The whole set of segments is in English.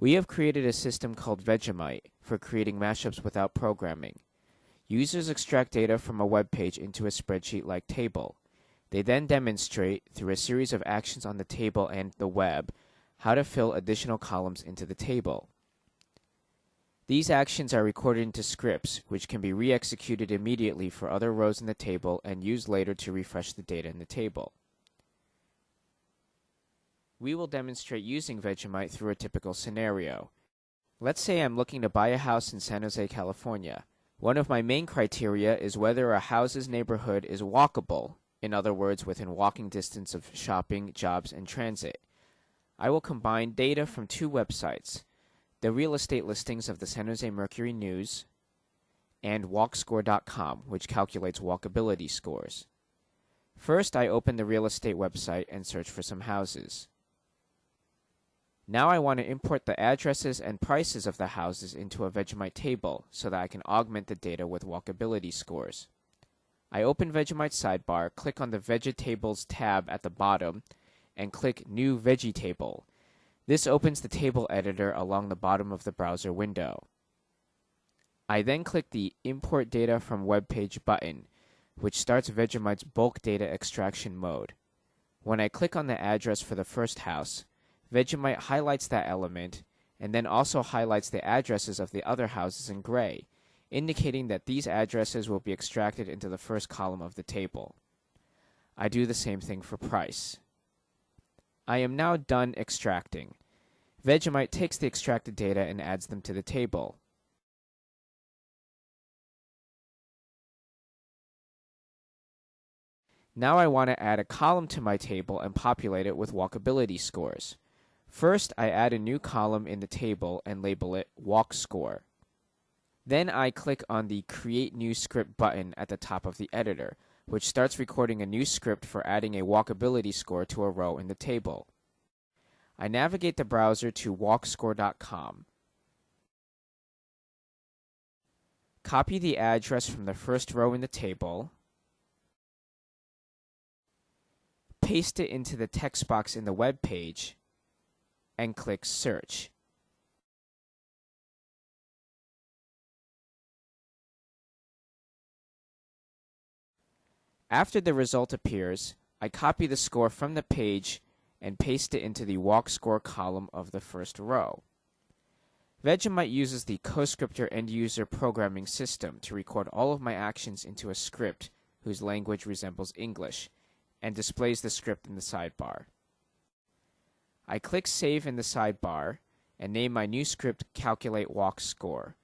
We have created a system called Vegemite for creating mashups without programming. Users extract data from a web page into a spreadsheet-like table. They then demonstrate, through a series of actions on the table and the web, how to fill additional columns into the table. These actions are recorded into scripts, which can be re-executed immediately for other rows in the table and used later to refresh the data in the table. We will demonstrate using Vegemite through a typical scenario. Let's say I'm looking to buy a house in San Jose, California. One of my main criteria is whether a house's neighborhood is walkable, in other words, within walking distance of shopping, jobs, and transit. I will combine data from two websites, the real estate listings of the San Jose Mercury News and walkscore.com, which calculates walkability scores. First, I open the real estate website and search for some houses. Now I want to import the addresses and prices of the houses into a Vegemite table so that I can augment the data with walkability scores. I open Vegemite sidebar, click on the Vegetables tab at the bottom, and click New Vegetable. This opens the table editor along the bottom of the browser window. I then click the Import Data from Web Page button, which starts Vegemite's bulk data extraction mode. When I click on the address for the first house, Vegemite highlights that element and then also highlights the addresses of the other houses in gray, indicating that these addresses will be extracted into the first column of the table. I do the same thing for price. I am now done extracting. Vegemite takes the extracted data and adds them to the table. Now I want to add a column to my table and populate it with walkability scores. First, I add a new column in the table and label it Walk Score. Then I click on the Create New Script button at the top of the editor, which starts recording a new script for adding a walkability score to a row in the table. I navigate the browser to walkscore.com. Copy the address from the first row in the table, paste it into the text box in the web page, and click Search. After the result appears, I copy the score from the page and paste it into the Walk Score column of the first row. Vegemite uses the CoScripter end-user programming system to record all of my actions into a script whose language resembles English, and displays the script in the sidebar. I click Save in the sidebar and name my new script Calculate Walk Score.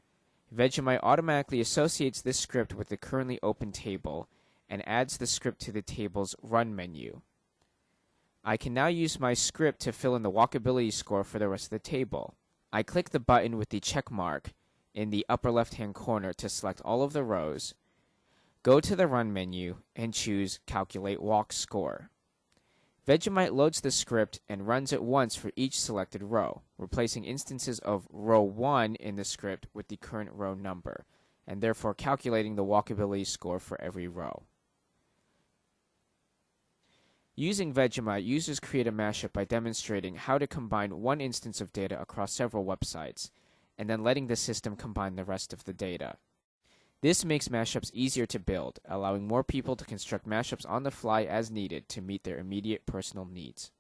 Vegemite automatically associates this script with the currently open table and adds the script to the table's Run menu. I can now use my script to fill in the walkability score for the rest of the table. I click the button with the check mark in the upper left-hand corner to select all of the rows, go to the Run menu, and choose Calculate Walk Score. Vegemite loads the script and runs it once for each selected row, replacing instances of row 1 in the script with the current row number, and therefore calculating the walkability score for every row. Using Vegemite, users create a mashup by demonstrating how to combine one instance of data across several websites, and then letting the system combine the rest of the data. This makes mashups easier to build, allowing more people to construct mashups on the fly as needed to meet their immediate personal needs.